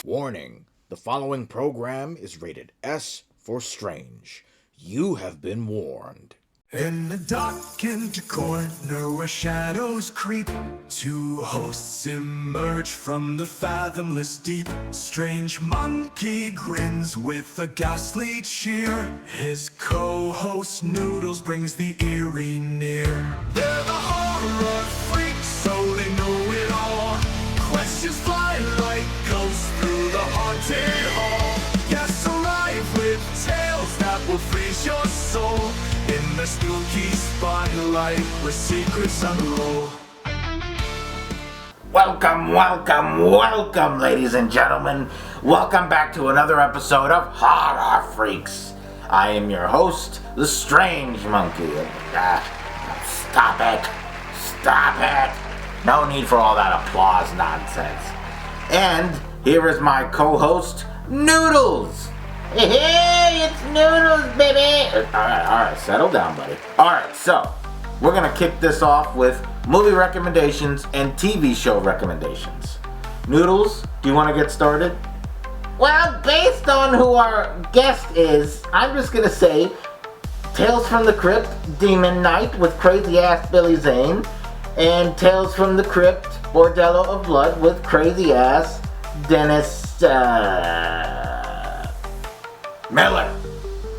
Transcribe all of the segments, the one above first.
Warning, the following program is rated S for strange. You have been warned. In the darkened corner where shadows creep, two hosts emerge from the fathomless deep. Strange monkey grins with a ghastly cheer. His co-host Noodles brings the eerie near. They're the horror freaks, so they know it all. Questions fly like ghosts through the haunted hall. Yes, arrive with tales that will freeze your soul in the spooky spotlight where secrets unroll. Welcome, ladies and gentlemen. Welcome back to another episode of Horror Freaks. I am your host, the Strange Monkey. Stop it. No need for all that applause nonsense. And here is my co-host, Noodles. Hey, it's Noodles, baby! Alright, settle down, buddy. Alright, so, we're gonna kick this off with movie recommendations and TV show recommendations. Noodles, do you want to get started? Well, based on who our guest is, I'm just gonna say Tales from the Crypt, Demon Knight with crazy-ass Billy Zane, and Tales from the Crypt, Bordello of Blood with crazy-ass Dennis, Miller.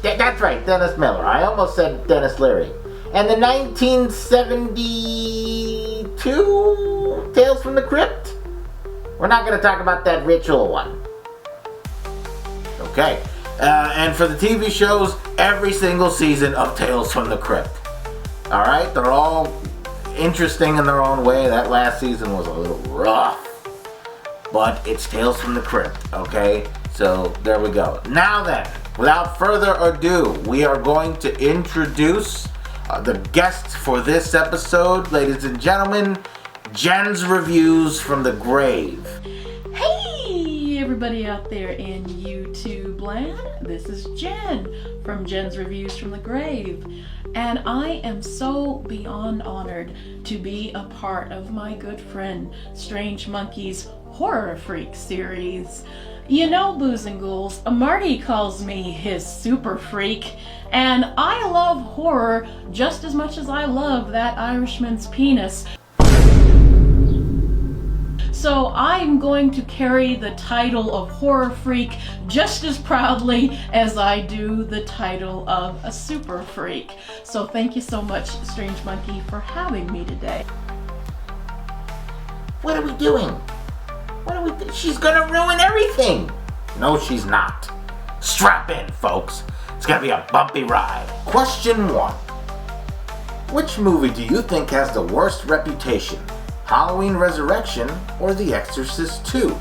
That's right, Dennis Miller. I almost said Dennis Leary. And the 1972 Tales from the Crypt? We're not going to talk about that ritual one. Okay. And for the TV shows, every single season of Tales from the Crypt. Alright, they're all interesting in their own way. That last season was a little rough. But it's Tales from the Crypt, okay? So, there we go. Now then, without further ado, we are going to introduce the guests for this episode. Ladies and gentlemen, Jen's Reviews from the Grave. Hey, everybody out there in YouTube land. This is Jen from Jen's Reviews from the Grave. And I am so beyond honored to be a part of my good friend Strange Monkey's Horror Freak series. You know, Booze and Ghouls, Marty calls me his super freak, and I love horror just as much as I love that Irishman's penis. So I'm going to carry the title of horror freak just as proudly as I do the title of a super freak. So thank you so much, Strange Monkey, for having me today. What are we doing? She's gonna ruin everything. No, she's not. Strap in, folks. It's gonna be a bumpy ride. Question 1. Which movie do you think has the worst reputation? Halloween Resurrection or The Exorcist 2?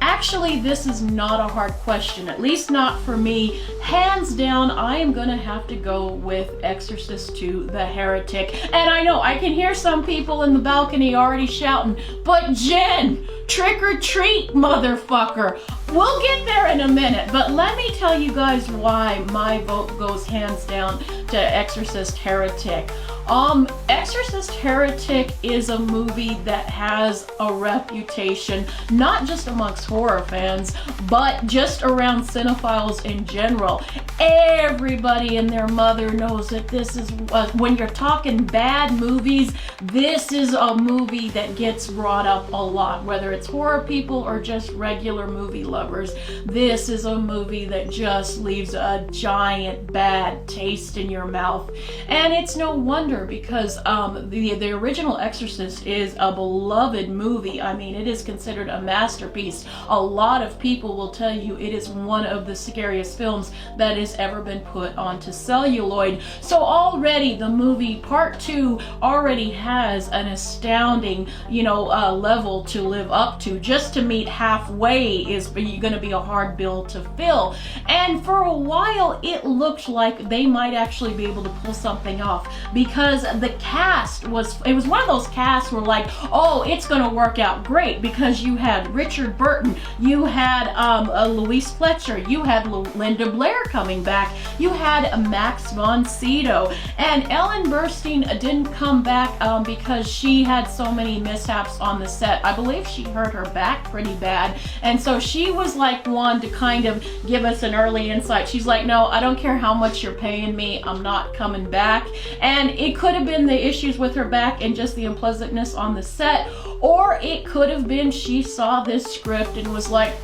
Actually, this is not a hard question, at least not for me. Hands down, I am gonna have to go with Exorcist 2, The Heretic. And I know, I can hear some people in the balcony already shouting, but Jen, trick or treat, motherfucker. We'll get there in a minute, but let me tell you guys why my vote goes hands down to Exorcist Heretic. Exorcist Heretic is a movie that has a reputation, not just amongst horror fans, but just around cinephiles in general. Everybody and their mother knows that this is, when you're talking bad movies, this is a movie that gets brought up a lot, whether it's horror people or just regular movie lovers. This is a movie that just leaves a giant bad taste in your mouth. And it's no wonder, because the original Exorcist is a beloved movie. I mean, it is considered a masterpiece. A lot of people will tell you it is one of the scariest films that has ever been put onto celluloid. So already the movie part 2 already has an astounding, level to live up to. Just to meet halfway is going to be a hard bill to fill. And for a while it looked like they might actually be able to pull something off, because the cast was one of those casts where like, oh, it's gonna work out great, because you had Richard Burton, you had Louise Fletcher, you had Linda Blair coming back, you had Max von Sydow, and Ellen Burstyn didn't come back because she had so many mishaps on the set. I believe she hurt her back pretty bad. And so she was like one to kind of give us an early insight. She's like, no, I don't care how much you're paying me, I'm not coming back. And it could have been the issues with her back and just the unpleasantness on the set, or it could have been she saw this script and was like,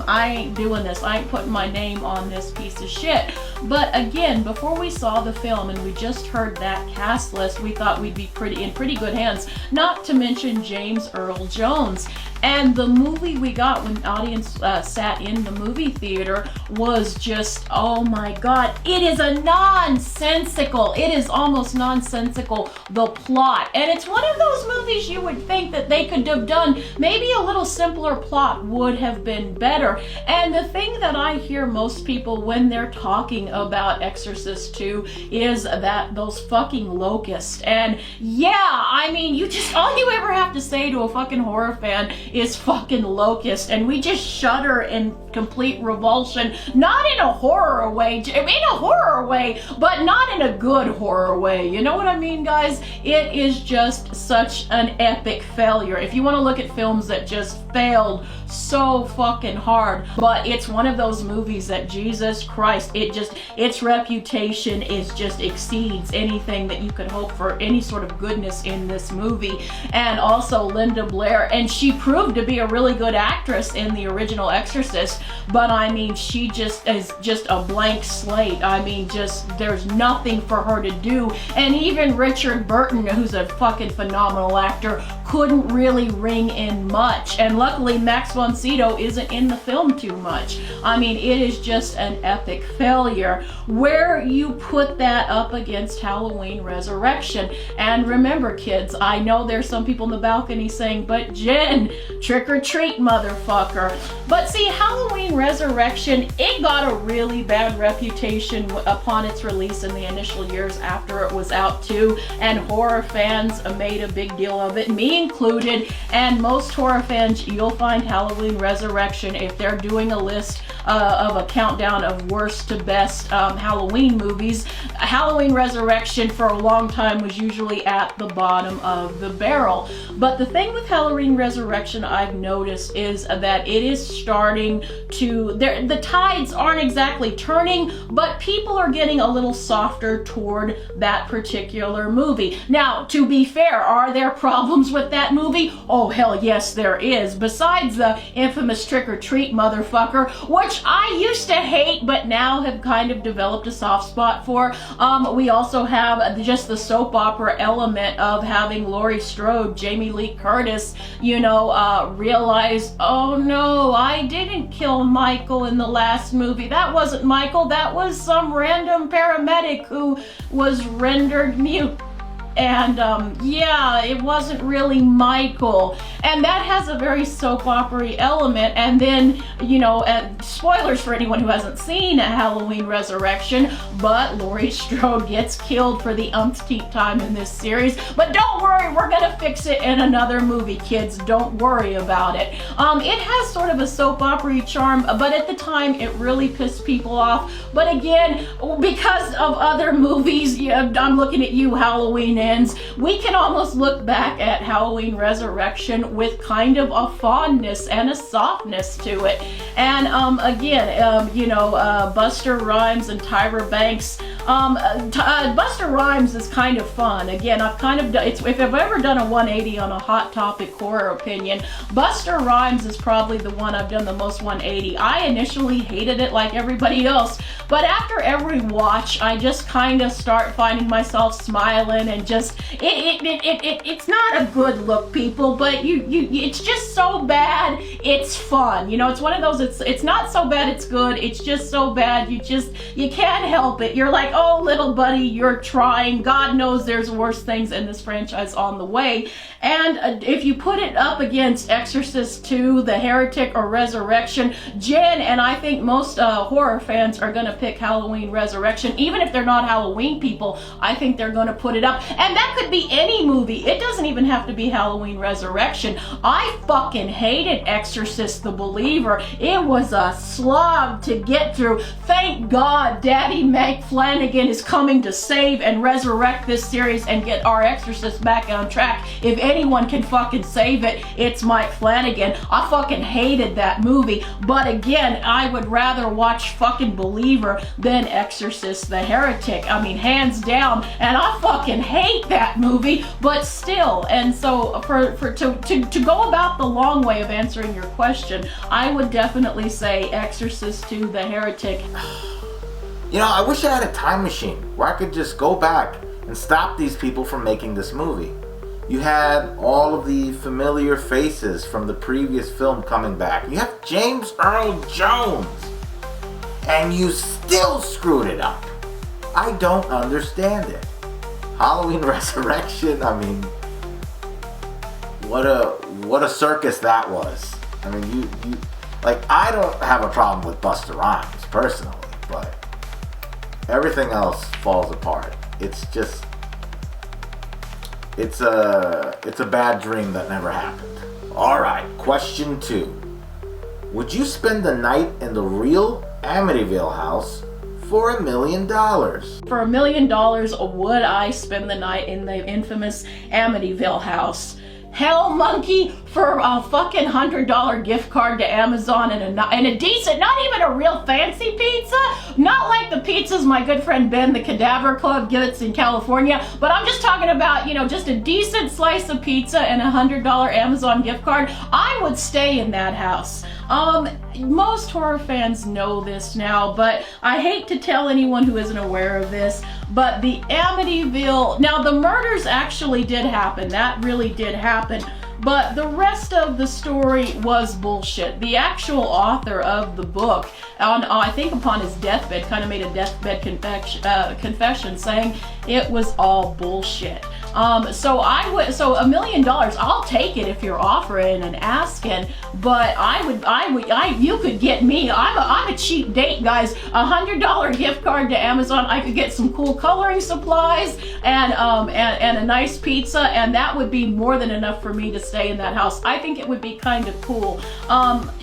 I ain't doing this. I ain't putting my name on this piece of shit. But again, before we saw the film and we just heard that cast list, we thought we'd be in pretty good hands, not to mention James Earl Jones. And the movie we got when the audience sat in the movie theater was just, oh my God, it is a nonsensical, it is almost nonsensical, the plot. And it's one of those movies you would think that they could have done maybe a little simpler plot would have been better. And the thing that I hear most people when they're talking about Exorcist 2 is that those fucking locusts. And yeah, I mean, all you ever have to say to a fucking horror fan is fucking locust, and we just shudder in complete revulsion, not in a horror way, but not in a good horror way. You know what I mean, guys? It is just such an epic failure. If you want to look at films that just failed so fucking hard, but it's one of those movies that, Jesus Christ, its reputation exceeds anything that you could hope for, any sort of goodness in this movie. And also Linda Blair, and she proved to be a really good actress in the original Exorcist, but I mean, she just is just a blank slate. I mean, there's nothing for her to do. And even Richard Burton, who's a fucking phenomenal actor, couldn't really ring in much. And luckily Max von Sydow isn't in the film too much. I mean, it is just an epic failure. Where you put that up against Halloween Resurrection. And remember, kids, I know there's some people in the balcony saying, but Jen, trick or treat, motherfucker. But see, Halloween Resurrection, it got a really bad reputation upon its release in the initial years after it was out too, and horror fans made a big deal of it, me included. And most horror fans, you'll find Halloween Resurrection, if they're doing a list of a countdown of worst to best Halloween movies, Halloween Resurrection for a long time was usually at the bottom of the barrel. But the thing with Halloween Resurrection I've noticed is that it is starting to, the tides aren't exactly turning, but people are getting a little softer toward that particular movie. Now, to be fair, are there problems with that movie? Oh, hell yes, there is. Besides the infamous trick or treat, motherfucker, which I used to hate, but now have kind of developed a soft spot for. We also have just the soap opera element of having Laurie Strode, Jamie Lee Curtis, realize, oh no, I didn't kill Michael in the last movie. That wasn't Michael, that was some random paramedic who was rendered mute. And yeah, it wasn't really Michael. And that has a very soap opera element. And then, spoilers for anyone who hasn't seen Halloween Resurrection, but Laurie Strode gets killed for the umpteenth time in this series. But don't worry, we're gonna fix it in another movie, kids. Don't worry about it. It has sort of a soap opera charm, but at the time it really pissed people off. But again, because of other movies, I'm looking at you, Halloween Ends, we can almost look back at Halloween Resurrection with kind of a fondness and a softness to it. And Buster Rhymes and Tyra Banks. Buster Rhymes is kind of fun. Again, I've kind of done, if I've ever done a 180 on a hot topic horror opinion, Buster Rhymes is probably the one I've done the most 180. I initially hated it like everybody else, but after every watch, I just kind of start finding myself smiling and just, it's not a good look, people, but it's just so bad, it's fun. It's one of those, it's not so bad it's good, it's just so bad, you can't help it. You're like, oh, little buddy, you're trying. God knows there's worse things in this franchise on the way. And if you put it up against Exorcist 2, The Heretic, or Resurrection, Jen and I think most horror fans are going to pick Halloween Resurrection. Even if they're not Halloween people, I think they're going to put it up. And that could be any movie. It doesn't even have to be Halloween Resurrection. I fucking hated Exorcist the Believer. It was a slog to get through. Thank God Daddy Meg Flanagan Flanagan is coming to save and resurrect this series and get our Exorcist back on track. If anyone can fucking save it, it's Mike Flanagan. I fucking hated that movie, but again, I would rather watch fucking Believer than Exorcist the Heretic. I mean, hands down, and I fucking hate that movie, but still. And so to go about the long way of answering your question, I would definitely say Exorcist 2 the Heretic. You know, I wish I had a time machine where I could just go back and stop these people from making this movie. You had all of the familiar faces from the previous film coming back. You have James Earl Jones, and you still screwed it up. I don't understand it. Halloween Resurrection, I mean, what a circus that was. I mean, you like, I don't have a problem with Busta Rhymes personally, but everything else falls apart. It's just, it's a bad dream that never happened. Alright, question 2. Would you spend the night in the real Amityville house for $1 million? For $1 million, would I spend the night in the infamous Amityville house? Hell, monkey, for a fucking $100 gift card to Amazon and a decent, not even a real fancy pizza, not like the pizzas my good friend Ben, the Cadaver Club, gets in California, but I'm just talking about, you know, just a decent slice of pizza and a $100 Amazon gift card. I would stay in that house. Most horror fans know this now, but I hate to tell anyone who isn't aware of this, but the Amityville, now the murders actually did happen, that really did happen, but the rest of the story was bullshit. The actual author of the book, I think upon his deathbed, kind of made a deathbed confession saying it was all bullshit. So $1 million, I'll take it if you're offering and asking, but you could get me. I'm a cheap date, guys. $100 gift card to Amazon. I could get some cool coloring supplies and a nice pizza, and that would be more than enough for me to stay in that house. I think it would be kind of cool.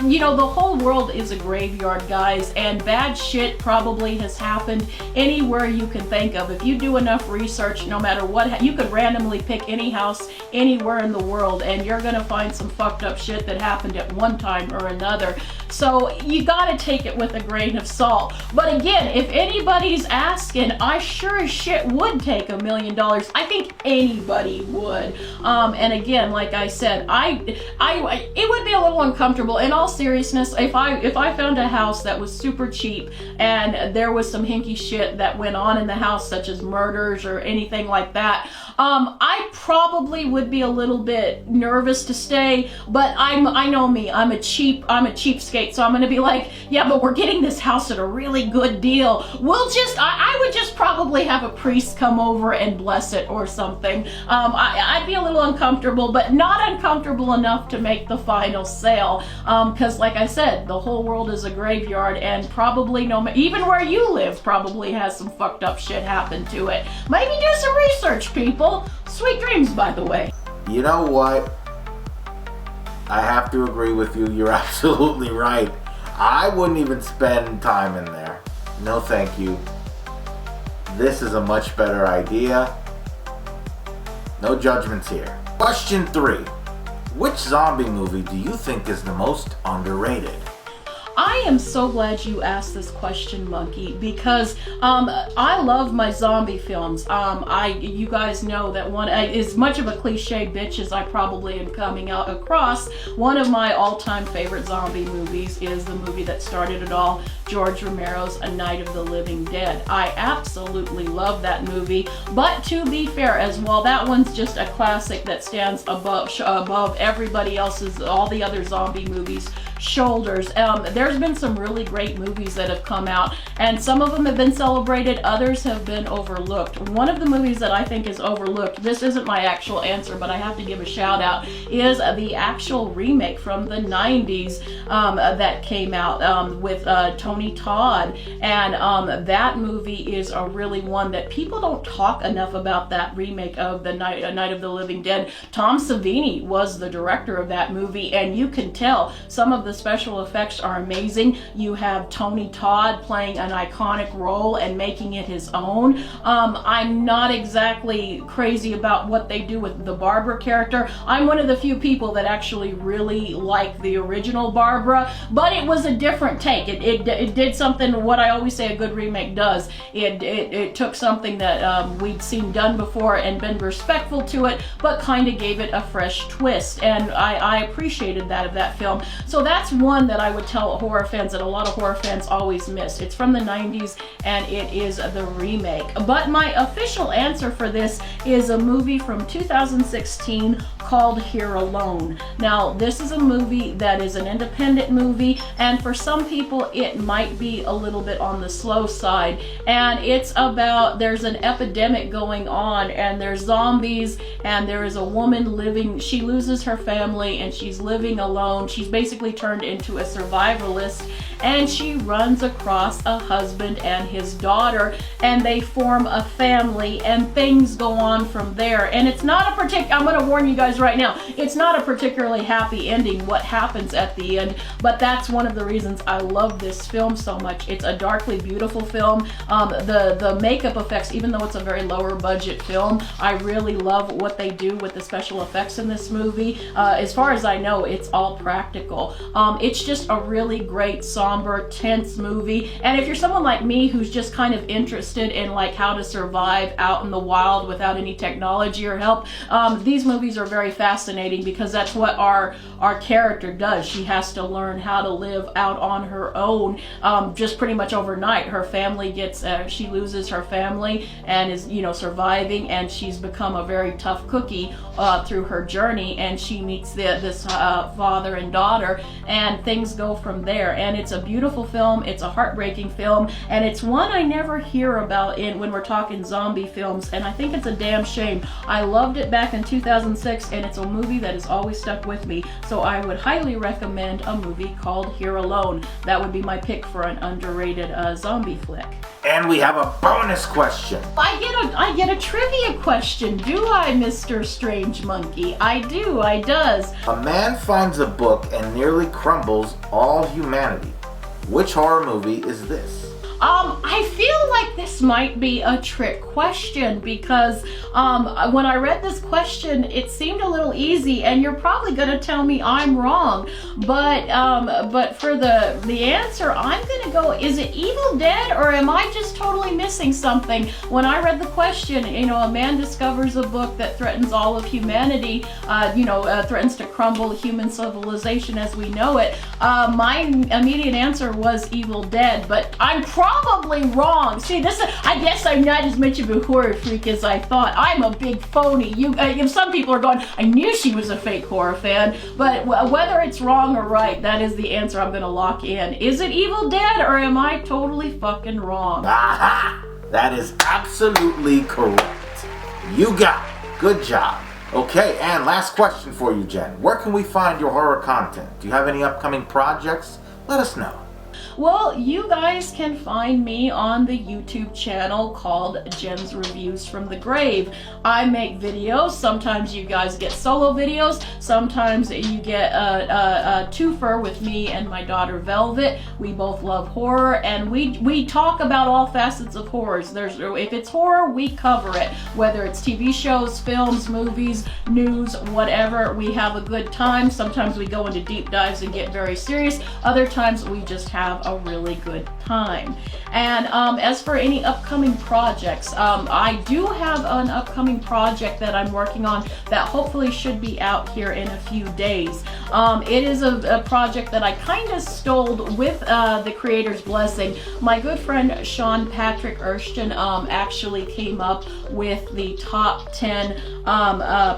You know, the whole world is a graveyard, guys, and bad shit probably has happened anywhere you can think of. If you do enough research, no matter what, you could randomly pick any house anywhere in the world and you're gonna find some fucked up shit that happened at one time or another. So you gotta take it with a grain of salt. But again, if anybody's asking, I sure as shit would take $1 million. I think anybody would. And again, like I said, it would be a little uncomfortable. In all seriousness, if I found a house that was super cheap and there was some hinky shit that went on in the house, such as murders or anything like that, I probably would be a little bit nervous to stay, but I know me, I'm a cheapskate, so I'm gonna be like, yeah, but we're getting this house at a really good deal. I would just probably have a priest come over and bless it or something. I'd be a little uncomfortable, but not uncomfortable enough to make the final sale, because like I said, the whole world is a graveyard, and probably even where you live probably has some fucked up shit happen to it. Maybe do some research, people. Sweet dreams, by the way. You know what? I have to agree with you. You're absolutely right. I wouldn't even spend time in there. No thank you. This is a much better idea. No judgments here. Question 3. Which zombie movie do you think is the most underrated? I am so glad you asked this question, Monkey, because I love my zombie films. You guys know that one, as much of a cliche bitch as I probably am coming out across, one of my all-time favorite zombie movies is the movie that started it all, George Romero's A Night of the Living Dead. I absolutely love that movie, but to be fair as well, that one's just a classic that stands above everybody else's, all the other zombie movies' shoulders. There's been some really great movies that have come out, and some of them have been celebrated, others have been overlooked. One of the movies that I think is overlooked, this isn't my actual answer, but I have to give a shout out, is the actual remake from the 90s that came out with Tony Todd, and that movie is a really one that people don't talk enough about, that remake of the Night of the Living Dead. Tom Savini was the director of that movie, and you can tell some of the special effects are amazing amazing. You have Tony Todd playing an iconic role and making it his own. I'm not exactly crazy about what they do with the Barbara character. I'm one of the few people that actually really like the original Barbara, but it was a different take. It did something, what I always say a good remake does. It took something that we'd seen done before and been respectful to it, but kind of gave it a fresh twist, and I appreciated that of that film. So that's one that I would tell horror fans that a lot of horror fans always miss. It's from the 90s and it is the remake. But my official answer for this is a movie from 2016 called Here Alone. Now, this is a movie that is an independent movie, and for some people it might be a little bit on the slow side. And it's about, there's an epidemic going on, and there's zombies, and there is a woman living, she loses her family, and she's living alone. She's basically turned into a survivalist, and she runs across a husband and his daughter, and they form a family, and things go on from there. And it's not a particular, I'm going to warn you guys right now, it's not a particularly happy ending what happens at the end, but that's one of the reasons I love this film so much. It's a darkly beautiful film. The makeup effects, even though it's a very lower budget film, I really love what they do with the special effects in this movie. As far as I know, it's all practical. It's just a really great, somber, tense movie. And if you're someone like me who's just kind of interested in like how to survive out in the wild without any technology or help, these movies are very fascinating, because that's what our character does. She has to learn how to live out on her own, just pretty much overnight. Her family gets, she loses her family and is, you know, surviving, and she's become a very tough cookie through her journey, and she meets this father and daughter, and things go from there. And it's a beautiful film, it's a heartbreaking film, and it's one I never hear about when we're talking zombie films, and I think it's a damn shame. I loved it back in 2006, and it's a movie that has always stuck with me, so I would highly recommend a movie called Here Alone. That would be my pick for an underrated zombie flick. And we have a bonus question. I get a trivia question, do I, Mr. Strange Monkey? I do, I does. A man finds a book and nearly crumbles all humanity. Which horror movie is this? I feel like this might be a trick question, because when I read this question, it seemed a little easy, and you're probably gonna tell me I'm wrong. But for the answer, I'm gonna go, is it Evil Dead, or am I just totally missing something? When I read the question, you know, a man discovers a book that threatens all of humanity, threatens to crumble human civilization as we know it. My immediate answer was Evil Dead, but I'm probably wrong. See, I guess I'm not as much of a horror freak as I thought. I'm a big phony. Some people are going, I knew she was a fake horror fan, but whether it's wrong or right, that is the answer I'm gonna lock in. Is it Evil Dead, or am I totally fucking wrong? Aha! That is absolutely correct. You got it. Good job. Okay, and last question for you, Jen. Where can we find your horror content? Do you have any upcoming projects? Let us know. Well, you guys can find me on the YouTube channel called Jen's Reviews from the Grave. I make videos. Sometimes you guys get solo videos. Sometimes you get a twofer with me and my daughter Velvet. We both love horror, and we talk about all facets of horrors. If it's horror, we cover it. Whether it's TV shows, films, movies, news, whatever, we have a good time. Sometimes we go into deep dives and get very serious. Other times we just have a really good time. And as for any upcoming projects, I do have an upcoming project that I'm working on that hopefully should be out here in a few days. It is a project that I kind of stole with the creator's blessing. My good friend Sean Patrick Erskine actually came up with the top 10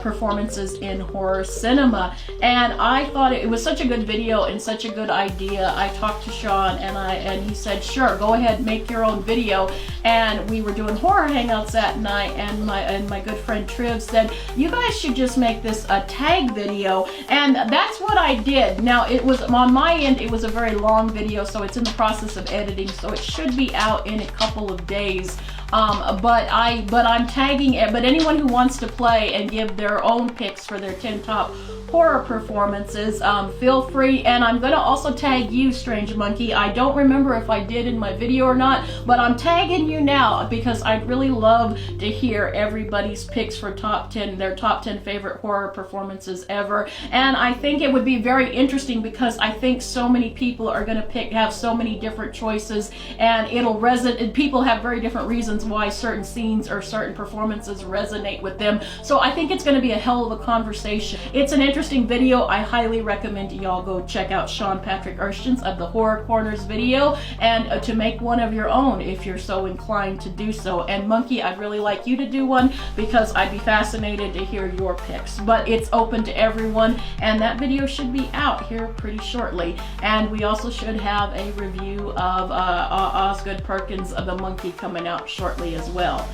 performances in horror cinema, and I thought it was such a good video and such a good idea. I talked to Sean, and he said, sure, go ahead, make your own video. And we were doing horror hangouts that night, and my good friend Triv said, you guys should just make this a tag video, and that's what I did. Now, it was on my end, it was a very long video, so it's in the process of editing, so it should be out in a couple of days. But I'm tagging it. But anyone who wants to play and give their own picks for their 10 top horror performances, feel free. And I'm gonna also tag you, Strange Monkey. I don't remember if I did in my video or not, but I'm tagging you now because I'd really love to hear everybody's picks for their top 10 favorite horror performances ever. And I think it would be very interesting because I think so many people are gonna have so many different choices, and it'll resonate. People have very different reasons why certain scenes or certain performances resonate with them. So I think it's gonna be a hell of a conversation. It's an interesting video. I highly recommend y'all go check out Sean Patrick Erskines of the Horror Corners video, and to make one of your own if you're so inclined to do so. And Monkey, I'd really like you to do one because I'd be fascinated to hear your picks. But it's open to everyone, and that video should be out here pretty shortly. And we also should have a review of Osgood Perkins of The Monkey coming out shortly as well.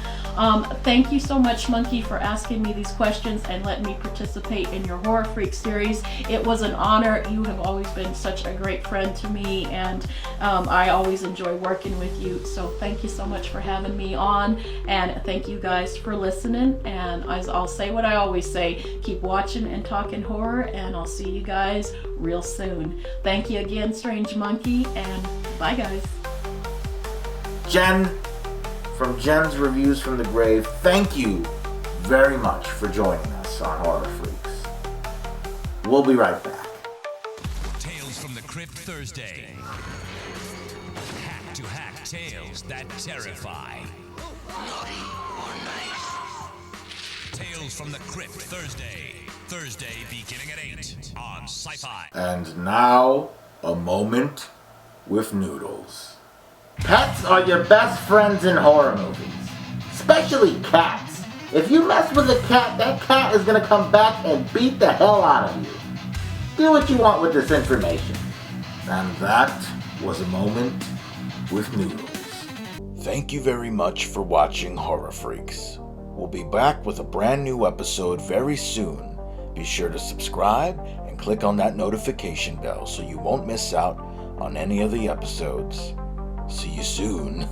Thank you so much, Monkey, for asking me these questions and letting me participate in your Horror Freak series. It was an honor. You have always been such a great friend to me, and I always enjoy working with you. So thank you so much for having me on, and thank you guys for listening. And I'll say what I always say, keep watching and talking horror, and I'll see you guys real soon. Thank you again, Strange Monkey, and bye guys. Jen from Jen's Reviews from the Grave, thank you very much for joining us on Horror Freaks. We'll be right back. Tales from the Crypt Thursday. Hack-to-hack tales that terrify. Naughty or nice. Tales from the Crypt Thursday beginning at 8 on Sci-Fi. And now, a moment with Noodles. Pets are your best friends in horror movies, especially cats. If you mess with a cat, that cat is going to come back and beat the hell out of you. Do what you want with this information. And that was a moment with Noodles. Thank you very much for watching Horror Freaks. We'll be back with a brand new episode very soon. Be sure to subscribe and click on that notification bell so you won't miss out on any of the episodes. See you soon.